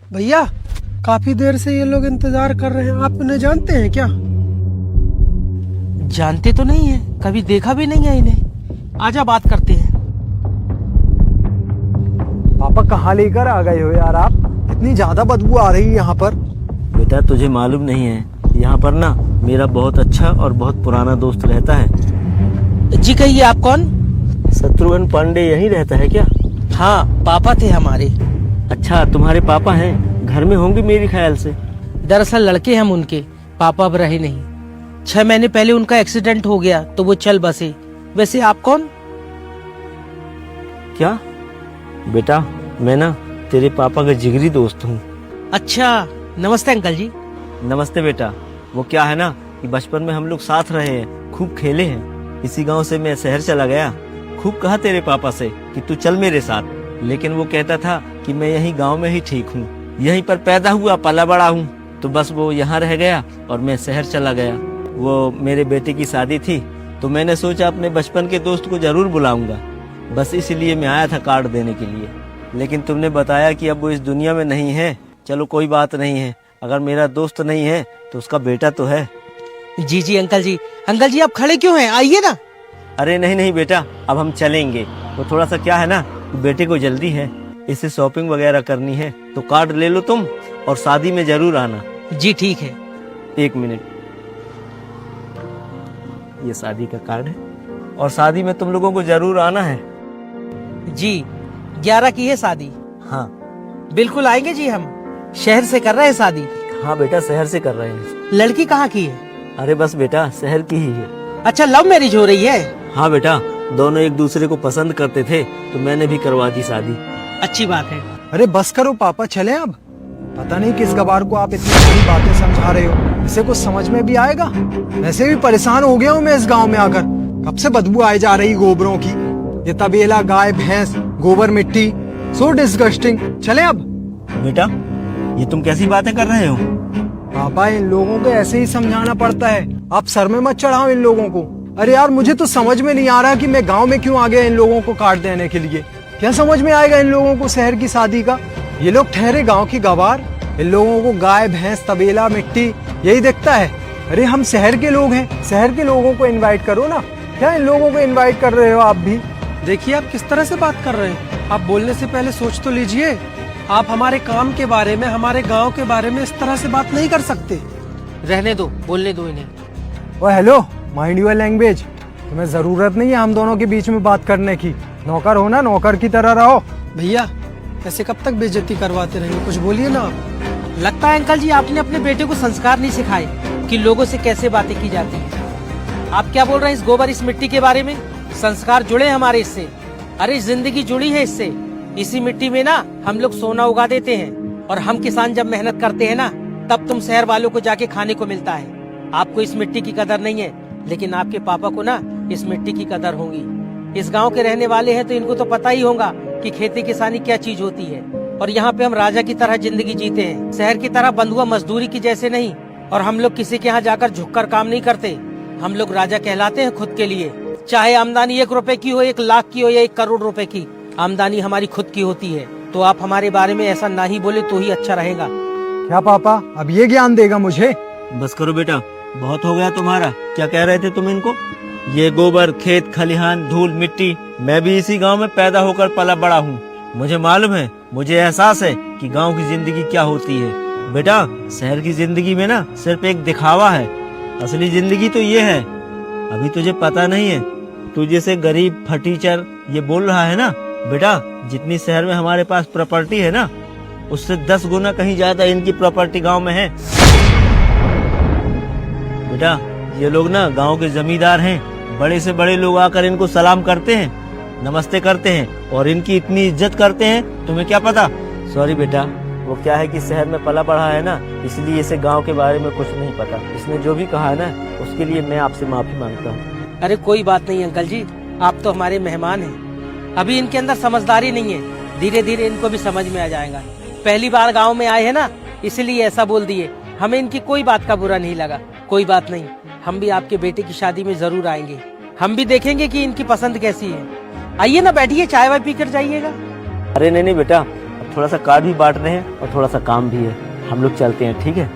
भैया, काफी देर से ये लोग इंतजार कर रहे हैं, आप उन्हें जानते हैं क्या? जानते तो नहीं है, कभी देखा भी नहीं है इन्हें। आजा बात करते हैं। पापा कहाँ लेकर आ गए हो यार आप? इतनी ज्यादा बदबू आ रही है यहाँ पर। बेटा तुझे मालूम नहीं है, यहाँ पर ना मेरा बहुत अच्छा और बहुत पुराना दोस्त रहता है। जी कहिए, आप कौन? शत्रुघ्न पांडे यहीं रहता है क्या? हाँ, पापा थे हमारे। अच्छा, तुम्हारे पापा हैं, घर में होंगे मेरे ख्याल से। दरअसल लड़के हम उनके, पापा अब रहे नहीं। 6 महीने पहले उनका एक्सीडेंट हो गया तो वो चल बसे। वैसे आप कौन? क्या बेटा, मैं ना तेरे पापा का जिगरी दोस्त हूँ। अच्छा, नमस्ते अंकल जी। नमस्ते बेटा। वो क्या है ना कि बचपन में हम लोग साथ रहे हैं, खूब खेले हैं। इसी गांव से मैं शहर चला गया। खूब कहा तेरे पापा से कि तू चल मेरे साथ, लेकिन वो कहता था कि मैं यही गांव में ही ठीक हूँ, यहीं पर पैदा हुआ पला बड़ा हूँ। तो बस वो यहाँ रह गया और मैं शहर चला गया। वो मेरे बेटे की शादी थी तो मैंने सोचा अपने बचपन के दोस्त को जरूर बुलाऊंगा, बस इसलिए मैं आया था कार्ड देने के लिए। लेकिन तुमने बताया कि अब वो इस दुनिया में नहीं है। चलो कोई बात नहीं है, अगर मेरा दोस्त नहीं है तो उसका बेटा तो है। जी जी अंकल जी। अंकल जी आप खड़े क्यों हैं, आइए ना। अरे नहीं नहीं बेटा, अब हम चलेंगे। वो थोड़ा सा क्या है ना, बेटे को जल्दी है, इसे शॉपिंग वगैरह करनी है, तो कार्ड ले लो तुम और शादी में जरूर आना। जी ठीक है। 1 मिनट, ये शादी का कार्ड है और शादी में तुम लोगों को जरूर आना है। जी 11 की है शादी। हाँ बिल्कुल आएंगे जी, हम शहर से कर रहे हैं शादी। हाँ बेटा, शहर से कर रहे हैं। लड़की कहाँ की है? अरे बस बेटा, शहर की ही है। अच्छा, लव मैरिज हो रही है? हाँ बेटा, दोनों एक दूसरे को पसंद करते थे तो मैंने भी करवा दी शादी। अच्छी बात है। अरे बस करो पापा, चले अब। पता नहीं किस गवार को आप इतनी सारी बातें समझा रहे हो, इसे कुछ समझ में भी आएगा? वैसे भी परेशान हो गया हूँ मैं इस गांव में आकर। कब से बदबू आए जा रही गोबरों की, ये तबेला, गाय, भैंस, गोबर, मिट्टी, सो डिस्गस्टिंग। चले अब। बेटा ये तुम कैसी बातें कर रहे हो? पापा इन लोगों को ऐसे ही समझाना पड़ता है, आप सर में मत चढ़ाओ इन लोगों को। अरे यार, मुझे तो समझ में नहीं आ रहा कि मैं गांव में क्यों आ गया इन लोगों को कार्ड देने के लिए। क्या समझ में आएगा इन लोगों को शहर की शादी का? ये लोग ठहरे गांव की गवार, इन लोगों को गाय, भैंस, तबेला, मिट्टी यही दिखता है। अरे हम शहर के लोग हैं, शहर के लोगों को इनवाइट करो ना। क्या इन लोगों को इनवाइट कर रहे हो आप भी? देखिए आप किस तरह से बात कर रहे हैं, आप बोलने से पहले सोच तो लीजिए। आप हमारे काम के बारे में, हमारे गांव के बारे में इस तरह से बात नहीं कर सकते। रहने दो, बोलने दो इन्हें। ओ हेलो, माइंड योर लैंग्वेज। तुम्हें जरूरत नहीं है हम दोनों के बीच में बात करने की। नौकर हो ना, नौकर की तरह रहो। भैया ऐसे कब तक बेइज्जती करवाते रहेंगे, कुछ बोलिए ना आप। लगता है अंकल जी आपने अपने बेटे को संस्कार नहीं सिखाए कि लोगों से कैसे बातें की जाती हैं। आप क्या बोल रहे हैं इस गोबर, इस मिट्टी के बारे में? संस्कार जुड़े हमारे इससे। अरे जिंदगी जुड़ी है इससे। इसी मिट्टी में ना हम लोग सोना उगा देते हैं, और हम किसान जब मेहनत करते हैं ना, तब तुम शहर वालों को जाके खाने को मिलता है। आपको इस मिट्टी की कदर नहीं है, लेकिन आपके पापा को ना इस मिट्टी की कदर होगी। इस गांव के रहने वाले हैं तो इनको तो पता ही होगा कि खेती किसानी क्या चीज होती है। और यहाँ पे हम राजा की तरह जिंदगी जीते हैं, शहर की तरह बंधुआ मजदूरी की जैसे नहीं। और हम लोग किसी के यहाँ जाकर झुककर काम नहीं करते। हम लोग राजा कहलाते हैं खुद के लिए। चाहे आमदनी 1 रुपए की हो, 1 लाख की हो या 1 करोड़ रुपए की, आमदनी हमारी खुद की होती है। तो आप हमारे बारे में ऐसा ना ही बोले तो ही अच्छा रहेगा। क्या पापा अब ये ज्ञान देगा मुझे? बस करो बेटा, बहुत हो गया तुम्हारा। क्या कह रहे थे तुम इनको? ये गोबर, खेत खलिहान, धूल मिट्टी, मैं भी इसी गांव में पैदा होकर पला बड़ा हूँ। मुझे मालूम है, मुझे एहसास है कि गांव की जिंदगी क्या होती है। बेटा शहर की जिंदगी में ना सिर्फ एक दिखावा है, असली जिंदगी तो ये है। अभी तुझे पता नहीं है, तू जैसे गरीब फटीचर ये बोल रहा है ना। बेटा जितनी शहर में हमारे पास प्रॉपर्टी है ना, उससे 10 गुना कहीं ज्यादा इनकी प्रॉपर्टी गांव में है। बेटा ये लोग ना गांव के जमींदार हैं। बड़े से बड़े लोग आकर इनको सलाम करते हैं, नमस्ते करते हैं और इनकी इतनी इज्जत करते हैं, तुम्हें क्या पता। सॉरी बेटा, वो क्या है कि शहर में पला बढ़ा है ना, इसलिए इसे गांव के बारे में कुछ नहीं पता। इसने जो भी कहा है ना, उसके लिए मैं आपसे माफी मांगता हूँ। अरे कोई बात नहीं अंकल जी, आप तो हमारे मेहमान हैं। अभी इनके अंदर समझदारी नहीं है, धीरे धीरे इनको भी समझ में आ जाएगा। पहली बार गांव में आए हैं ना, इसलिए ऐसा बोल दिए। हमें इनकी कोई बात का बुरा नहीं लगा। कोई बात नहीं, हम भी आपके बेटे की शादी में जरूर आएंगे। हम भी देखेंगे कि इनकी पसंद कैसी है। आइए ना, बैठिए, चाय वाय पी कर जाइएगा। अरे नहीं नहीं बेटा, थोड़ा सा कार्ड भी बांटने हैं और थोड़ा सा काम भी है। हम लोग चलते हैं, ठीक है?